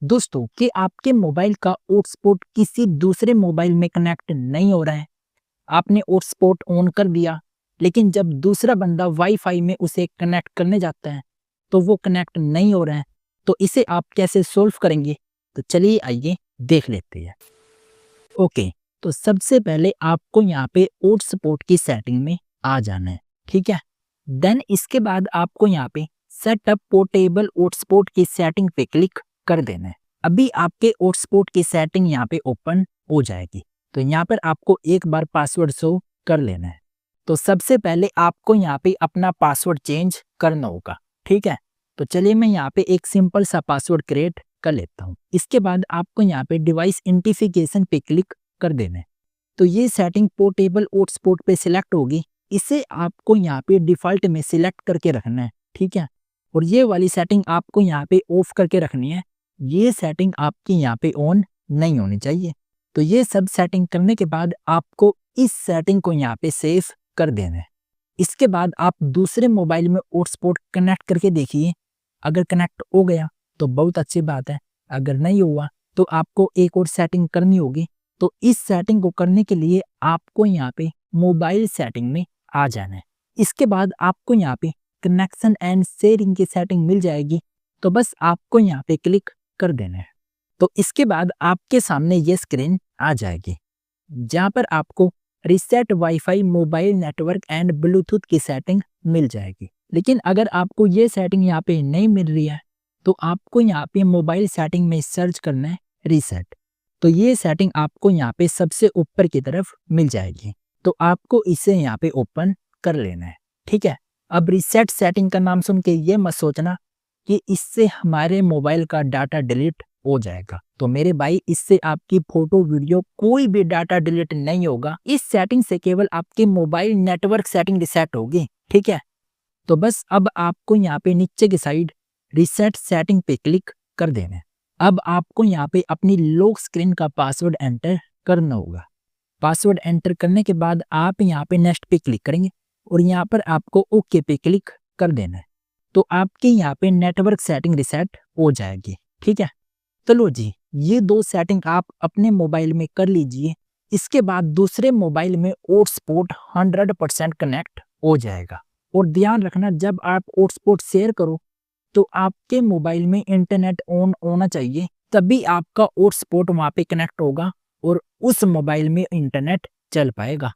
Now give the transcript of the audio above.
दोस्तों कि आपके मोबाइल का हॉटस्पॉट किसी दूसरे मोबाइल में कनेक्ट नहीं हो रहा है। आपने हॉटस्पॉट ऑन कर दिया, लेकिन जब दूसरा बंदा वाईफाई में उसे कनेक्ट करने जाता है तो वो कनेक्ट नहीं हो रहा है। तो इसे आप कैसे सॉल्व करेंगे? तो चलिए आइए देख लेते हैं। ओके, तो सबसे पहले आपको यहाँ पे हॉटस्पॉट की सेटिंग में आ जाना है। ठीक है, देन इसके बाद आपको यहाँ पे सेटअप पोर्टेबल हॉटस्पॉट की सेटिंग पे क्लिक कर देना है। अभी आपके हॉटस्पॉट की सेटिंग यहाँ पे ओपन हो जाएगी। तो यहाँ पर आपको एक बार पासवर्ड शो कर लेना है। तो सबसे पहले आपको यहाँ पे अपना पासवर्ड चेंज करना होगा। ठीक है, तो चलिए मैं यहाँ पे एक सिंपल सा पासवर्ड क्रिएट कर लेता हूँ। इसके बाद आपको यहाँ पे डिवाइस आइडेंटिफिकेशन पे क्लिक कर देना है। तो ये सेटिंग पोर्टेबल हॉटस्पॉट पे सिलेक्ट होगी। इसे आपको यहाँ पे डिफॉल्ट में सिलेक्ट करके रखना है। ठीक है, और ये वाली सेटिंग आपको यहाँ पे ऑफ करके रखनी है। ये सेटिंग आपकी यहाँ पे ऑन नहीं होनी चाहिए। तो ये सब सेटिंग करने के बाद आपको इस सेटिंग को यहाँ पे सेव कर देना है। इसके बाद आप दूसरे मोबाइल में हॉटस्पॉट कनेक्ट करके देखिए। अगर कनेक्ट हो गया तो बहुत अच्छी बात है, अगर नहीं हुआ तो आपको एक और सेटिंग करनी होगी। तो इस सेटिंग को करने के लिए आपको यहाँ पे मोबाइल सेटिंग में आ जाना है। इसके बाद आपको यहाँ पे कनेक्शन एंड शेयरिंग की सेटिंग मिल जाएगी। तो बस आपको यहाँ पे क्लिक कर देना है। तो इसके बाद आपके सामने ये स्क्रीन आ जाएगी, जहाँ पर आपको reset wifi mobile network and Bluetooth की सेटिंग मिल जाएगी। लेकिन अगर आपको ये सेटिंग यहाँ पे नहीं मिल रही है तो आपको यहाँ पे मोबाइल सेटिंग में सर्च करना है रीसेट। तो ये सेटिंग आपको यहाँ पे सबसे ऊपर की तरफ मिल जाएगी। तो आपको इसे यहाँ पे ओपन कर लेना है। ठीक है, अब रीसेट सेटिंग का नाम सुन के ये मत सोचना कि इससे हमारे मोबाइल का डाटा डिलीट हो जाएगा। तो मेरे भाई, इससे आपकी फोटो वीडियो कोई भी डाटा डिलीट नहीं होगा। इस सेटिंग से केवल आपकी मोबाइल नेटवर्क सेटिंग रिसेट होगी। ठीक है, तो बस अब आपको यहाँ पे नीचे की साइड रीसेट सेटिंग पे क्लिक कर देना है। अब आपको यहाँ पे अपनी लॉक स्क्रीन का पासवर्ड एंटर करना होगा। पासवर्ड एंटर करने के बाद आप यहाँ पे नेक्स्ट पे क्लिक करेंगे और यहाँ पर आपको ओके पे क्लिक कर देना है। तो आपकी यहाँ पे नेटवर्क सेटिंग रिसेट हो जाएगी। ठीक है, चलो जी, ये दो सेटिंग आप अपने मोबाइल में कर लीजिए। इसके बाद दूसरे मोबाइल में हॉटस्पॉट 100% कनेक्ट हो जाएगा। और ध्यान रखना, जब आप हॉटस्पॉट शेयर करो तो आपके मोबाइल में इंटरनेट ऑन होना चाहिए, तभी आपका हॉटस्पॉट वहाँ पे कनेक्ट होगा और उस मोबाइल में इंटरनेट चल पाएगा।